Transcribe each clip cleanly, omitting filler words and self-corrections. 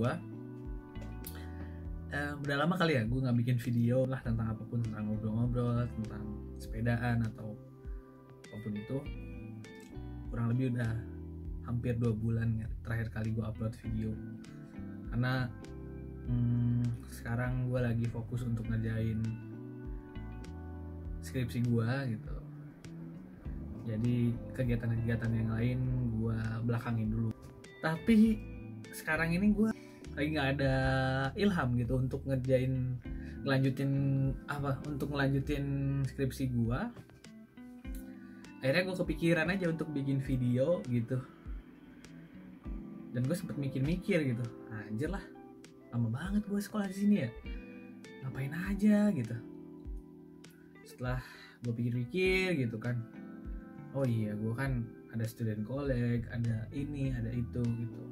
gue. Udah lama kali ya gue nggak bikin video lah tentang apapun, tentang ngobrol-ngobrol, tentang sepedaan atau apapun itu. Kurang lebih udah hampir 2 bulan ya, terakhir kali gue upload video. Karena sekarang gue lagi fokus untuk ngerjain skripsi gue gitu. Jadi kegiatan-kegiatan yang lain gue belakangin dulu. Tapi sekarang ini gue lagi nggak ada ilham gitu untuk ngelanjutin skripsi gue. Akhirnya gue kepikiran aja untuk bikin video gitu. Dan gue sempet mikir-mikir gitu, anjir lah, lama banget gue sekolah di sini ya, ngapain aja gitu. Setelah gue pikir-pikir gitu kan, oh iya gue kan ada student college, ada ini, ada itu gitu.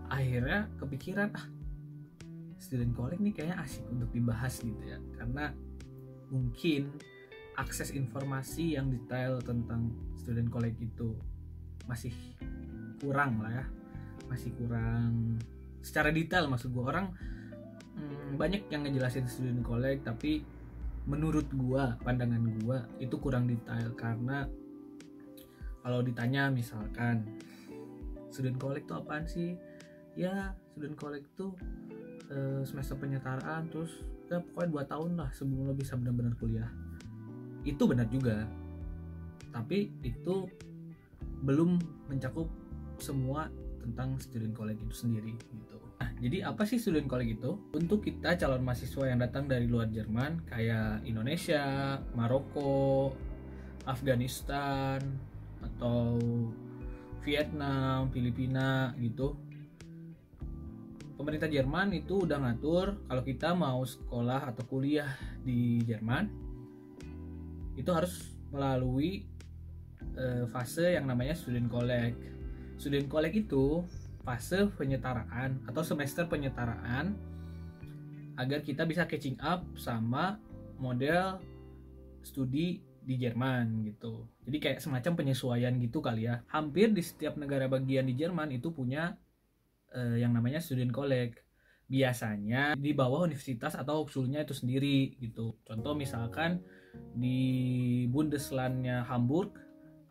Akhirnya kepikiran, student college nih kayaknya asik untuk dibahas gitu ya. Karena mungkin akses informasi yang detail tentang student college itu masih kurang lah ya. Masih kurang secara detail, maksud gue. Orang banyak yang ngejelasin student college, tapi menurut gue, pandangan gue itu kurang detail. Karena kalau ditanya misalkan student college itu apaan sih? Ya student college itu semester penyetaraan, terus ya pokoknya 2 tahun lah sebelum lo bisa benar-benar kuliah. Itu benar juga, tapi itu belum mencakup semua tentang student college itu sendiri gitu. Nah, jadi apa sih student college itu? Untuk kita calon mahasiswa yang datang dari luar Jerman kayak Indonesia, Maroko, Afghanistan, atau Vietnam, Filipina gitu. Pemerintah Jerman itu udah ngatur kalau kita mau sekolah atau kuliah di Jerman itu harus melalui fase yang namanya student college. Student college itu fase penyetaraan atau semester penyetaraan agar kita bisa catching up sama model studi di Jerman gitu. Jadi kayak semacam penyesuaian gitu kali ya. Hampir di setiap negara bagian di Jerman itu punya yang namanya student college. Biasanya di bawah universitas atau Hochschulnya itu sendiri gitu. Contoh misalkan di Bundeslandnya Hamburg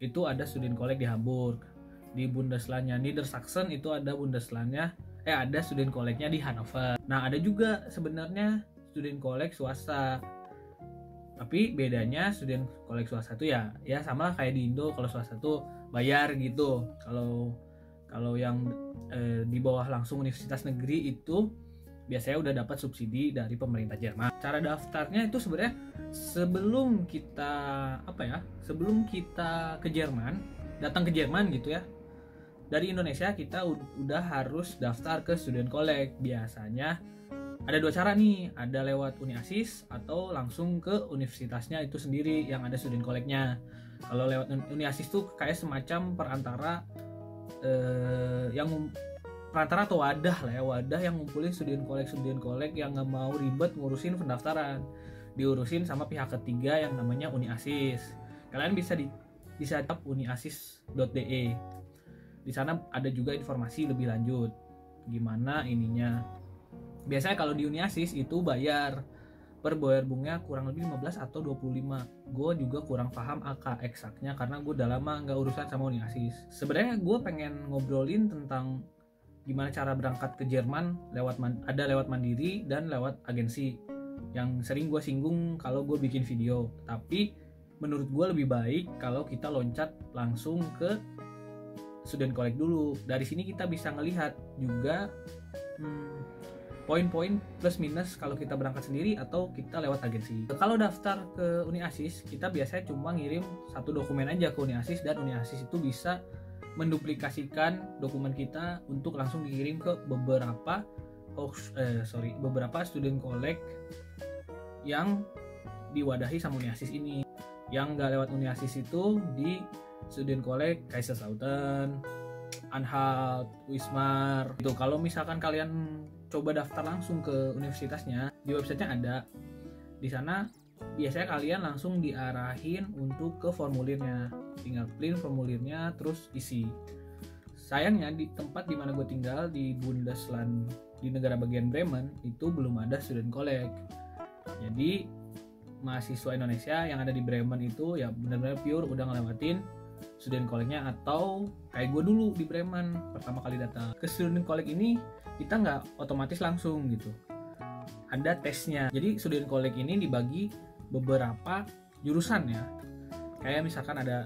itu ada student college di Hamburg. Di Bundeslandnya Niedersachsen itu ada ada student college-nya di Hannover. Nah, ada juga sebenarnya student college swasta. Tapi bedanya student college swasta itu ya sama kayak di Indo, kalau swasta tuh bayar gitu. Kalau yang di bawah langsung universitas negeri itu biasanya udah dapat subsidi dari pemerintah Jerman. Cara daftarnya itu sebenarnya sebelum kita datang ke Jerman gitu ya. Dari Indonesia kita udah harus daftar ke student college. Biasanya ada 2 cara nih, ada lewat UniAsis atau langsung ke universitasnya itu sendiri yang ada student college-nya. Kalau lewat UniAsis tuh kayak semacam perantara atau wadah lah ya, wadah yang ngumpulin student college yang nggak mau ribet ngurusin pendaftaran, diurusin sama pihak ketiga yang namanya UniAsis. Kalian bisa tap uniasis.de. Di sana ada juga informasi lebih lanjut gimana ininya. Biasanya kalau di UniAsis itu bayar bunganya kurang lebih 15 atau 25. Gue juga kurang paham angka eksaknya karena gue udah lama nggak urusan sama UniAsis. Sebenarnya gue pengen ngobrolin tentang gimana cara berangkat ke Jerman lewat mandiri dan lewat agensi yang sering gue singgung kalau gue bikin video. Tapi menurut gue lebih baik kalau kita loncat langsung ke student college dulu. Dari sini kita bisa ngelihat juga poin-poin plus minus kalau kita berangkat sendiri atau kita lewat agensi. Kalau daftar ke UniAsis, kita biasanya cuma ngirim 1 dokumen aja ke UniAsis, dan UniAsis itu bisa menduplikasikan dokumen kita untuk langsung dikirim ke beberapa student college yang diwadahi sama UniAsis ini. Yang nggak lewat UniAsis itu di student college Kaiserslautern, Anhalt, Wismar itu. Kalau misalkan kalian coba daftar langsung ke universitasnya, di websitenya ada. Di sana biasanya kalian langsung diarahin untuk ke formulirnya. Tinggal print formulirnya terus isi. sayangnya di tempat dimana gue tinggal di Bundesland, di negara bagian Bremen, itu belum ada student college. Jadi mahasiswa Indonesia yang ada di Bremen itu ya benar-benar pure udah ngelewatin student college-nya, atau kayak gue dulu di Bremen pertama kali datang ke student college ini, kita nggak otomatis langsung gitu, ada tesnya. Jadi student college ini dibagi beberapa jurusan ya, kayak misalkan ada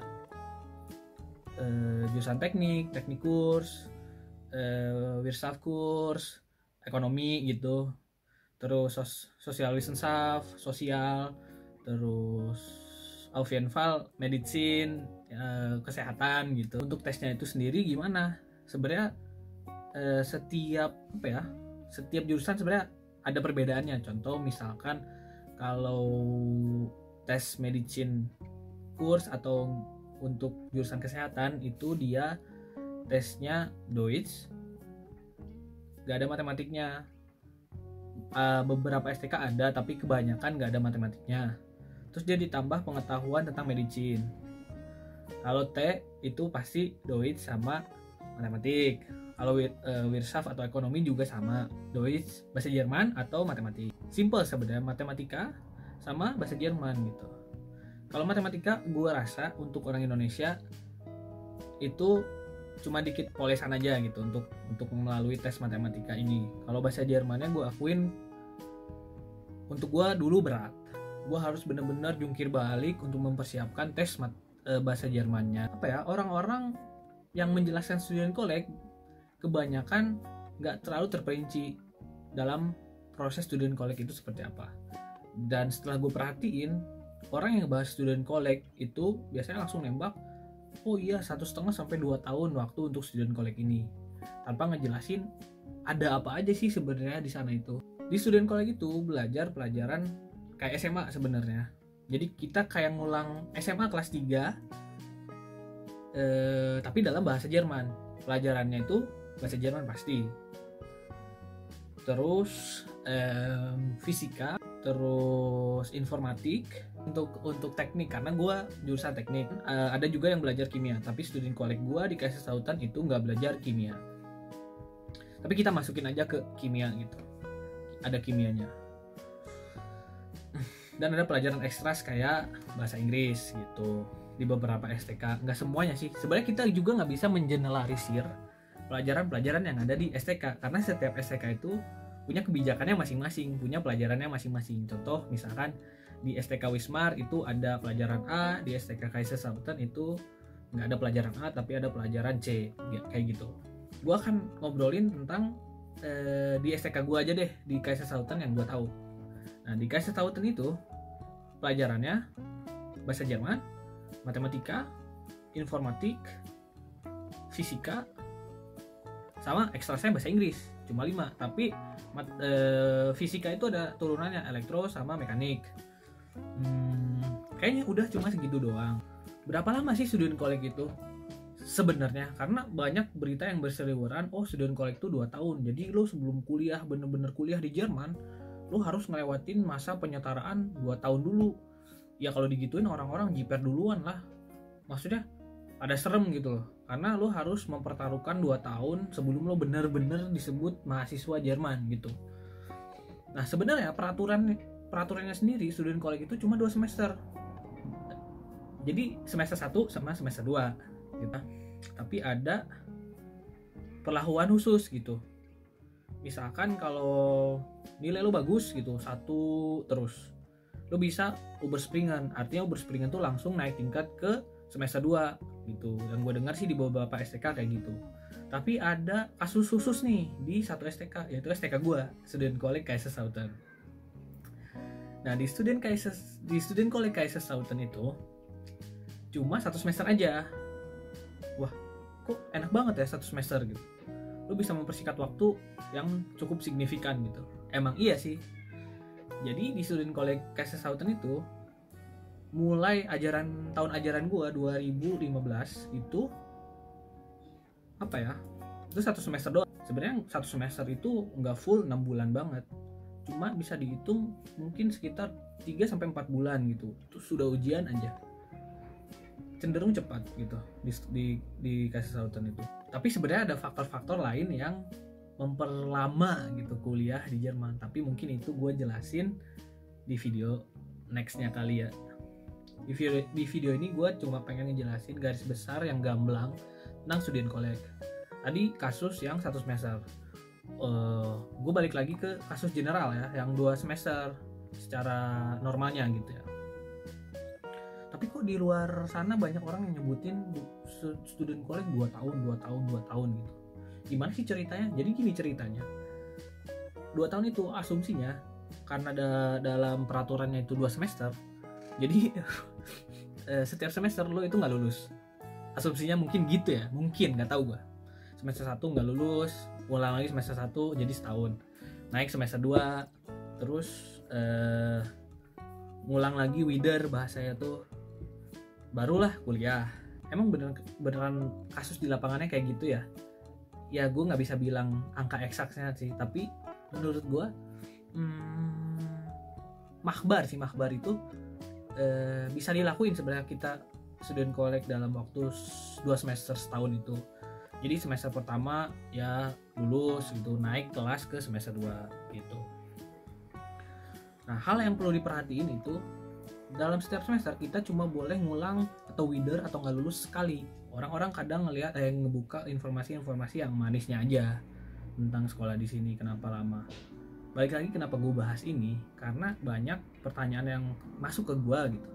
jurusan teknik kurs, Wirtschaft-kurs, ekonomi gitu, terus sosial, terus Aufenfall, medicine, kesehatan gitu. Untuk tesnya itu sendiri gimana? Sebenarnya setiap jurusan sebenarnya ada perbedaannya. Contoh misalkan kalau tes medicine kurs atau untuk jurusan kesehatan itu dia tesnya Deutsch, gak ada matematiknya. Beberapa STK ada tapi kebanyakan gak ada matematiknya. Terus dia ditambah pengetahuan tentang medicine. Kalau T itu pasti Deutsch sama matematik. Kalau Wirtschaft atau ekonomi juga sama, Deutsch, bahasa Jerman atau matematik. Simple sebenarnya, matematika sama bahasa Jerman gitu. Kalau matematika gue rasa untuk orang Indonesia itu cuma dikit polesan aja gitu untuk melalui tes matematika ini. Kalau bahasa Jermannya gue akuin untuk gue dulu berat. Gue harus benar-benar jungkir balik untuk mempersiapkan tes bahasa Jermannya. Orang-orang yang menjelaskan student college kebanyakan nggak terlalu terperinci dalam proses student college itu seperti apa. Dan setelah gue perhatiin, orang yang bahas student college itu biasanya langsung nembak, oh iya 1,5 sampai 2 tahun waktu untuk student college ini, tanpa ngejelasin ada apa aja sih sebenarnya di sana itu. Di student college itu belajar pelajaran kayak SMA sebenarnya. Jadi kita kayak ngulang SMA kelas 3 tapi dalam bahasa Jerman. Pelajarannya itu bahasa Jerman pasti. Terus fisika, terus informatik untuk teknik, karena gue jurusan teknik. Ada juga yang belajar kimia, tapi student college gue di Kaiserslautern itu nggak belajar kimia, tapi kita masukin aja ke kimia gitu, ada kimianya. Dan ada pelajaran ekstras kayak bahasa Inggris gitu di beberapa STK. Nggak semuanya sih sebenarnya, kita juga nggak bisa mengeneralisir pelajaran-pelajaran yang ada di STK, karena setiap STK itu punya kebijakannya masing-masing, punya pelajarannya masing-masing. Contoh misalkan di STK Wismar itu ada pelajaran A, di STK Kaiserslautern itu nggak ada pelajaran A tapi ada pelajaran C, kayak gitu. Gua akan ngobrolin tentang di STK gua aja deh, di Kaiserslautern yang gua tahu. Nah di Kaiserslautern itu pelajarannya bahasa Jerman, matematika, informatik, fisika, sama ekstrasnya bahasa Inggris, cuma 5. Tapi fisika itu ada turunannya, elektro sama mekanik. Kayaknya udah cuma segitu doang. Berapa lama sih student college itu sebenarnya? Karena banyak berita yang berseliweran, oh student college itu 2 tahun, jadi lo sebelum kuliah, bener-bener kuliah di Jerman, lo harus ngelewatin masa penyetaraan 2 tahun dulu. Ya kalau digituin orang-orang jiper duluan lah. Maksudnya ada serem gitu loh, karena lo harus mempertaruhkan 2 tahun sebelum lo bener-bener disebut mahasiswa Jerman gitu. Nah sebenarnya peraturannya sendiri student college itu cuma 2 semester. Jadi semester 1 sama semester 2 gitu. Tapi ada perlakuan khusus gitu. Misalkan kalau nilai lo bagus gitu, 1 terus, lo bisa Oberspringen. Artinya Oberspringen tuh langsung naik tingkat ke semester 2 gitu. Yang gue dengar sih di beberapa STK kayak gitu. Tapi ada kasus khusus nih di satu STK, yaitu STK gue, Student College Kaiserslautern. Nah di Student College Kaiserslautern itu cuma 1 semester aja. Wah, kok enak banget ya 1 semester gitu. Lo bisa mempersingkat waktu yang cukup signifikan gitu. Emang iya sih. Jadi di Student College Kaiserslautern itu mulai tahun ajaran gua 2015 itu itu 1 semester doang. Sebenarnya 1 semester itu nggak full 6 bulan banget, cuma bisa dihitung mungkin sekitar 3-4 bulan gitu. Terus sudah ujian aja, cenderung cepat gitu di Kaiserslautern itu. Tapi sebenarnya ada faktor-faktor lain yang memperlama gitu kuliah di Jerman. Tapi mungkin itu gue jelasin di video nextnya kali ya. Di video ini gue cuma pengen ngejelasin garis besar yang gamblang tentang Studienkolleg. Tadi kasus yang 1 semester. Gue balik lagi ke kasus general ya, yang 2 semester secara normalnya gitu ya. Tapi kok di luar sana banyak orang yang nyebutin Studienkolleg 2 tahun gitu. Gimana sih ceritanya? Jadi gini ceritanya. 2 tahun itu asumsinya karena dalam peraturannya itu 2 semester. Jadi setiap semester lo itu nggak lulus. Asumsinya mungkin gitu ya, mungkin nggak tahu gua. Semester 1 nggak lulus, ulang lagi semester 1 jadi setahun. Naik semester 2, terus ngulang lagi wider bahasanya tuh, barulah kuliah. Emang beneran kasus di lapangannya kayak gitu ya? Ya gue nggak bisa bilang angka eksaknya sih, tapi menurut gue mahbar itu bisa dilakuin sebenarnya kita Studienkolleg dalam waktu 2 semester setahun itu. Jadi semester pertama ya lulus gitu, naik kelas ke semester 2 gitu. Nah, hal yang perlu diperhatiin itu dalam setiap semester kita cuma boleh ngulang atau wider atau nggak lulus sekali. Orang-orang kadang ngelihat ngebuka informasi-informasi yang manisnya aja tentang sekolah di sini, kenapa lama. Balik lagi kenapa gue bahas ini, karena banyak pertanyaan yang masuk ke gue gitu.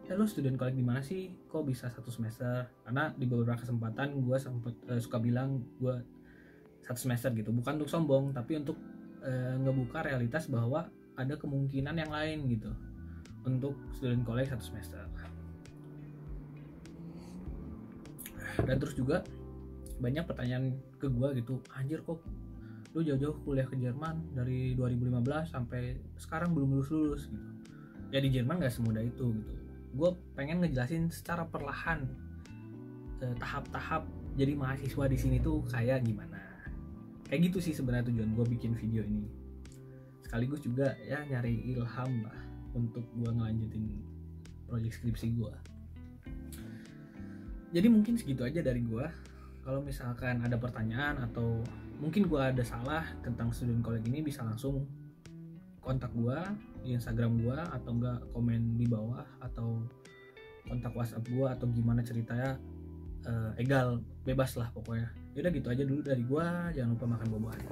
Ya lo Studienkolleg di mana sih? Kok bisa 1 semester? Karena di beberapa kesempatan gue sempet suka bilang gue 1 semester gitu. Bukan untuk sombong, tapi untuk ngebuka realitas bahwa ada kemungkinan yang lain gitu untuk Studienkolleg 1 semester. Dan terus juga banyak pertanyaan ke gue gitu, anjir kok lu jauh-jauh kuliah ke Jerman dari 2015 sampai sekarang belum lulus gitu. Ya di Jerman gak semudah itu gitu. Gue pengen ngejelasin secara perlahan tahap-tahap jadi mahasiswa di sini tuh kayak gimana. Kayak gitu sih sebenarnya tujuan gue bikin video ini. Sekaligus juga ya nyari ilham lah untuk gue ngelanjutin proyek skripsi gue. Jadi mungkin segitu aja dari gue. Kalau misalkan ada pertanyaan atau mungkin gue ada salah tentang Studienkolleg ini, bisa langsung kontak gue di Instagram gue, atau enggak komen di bawah, atau kontak WhatsApp gue, atau gimana ceritanya, egal, bebas lah pokoknya. Yaudah gitu aja dulu dari gue, jangan lupa makan buah-buahan.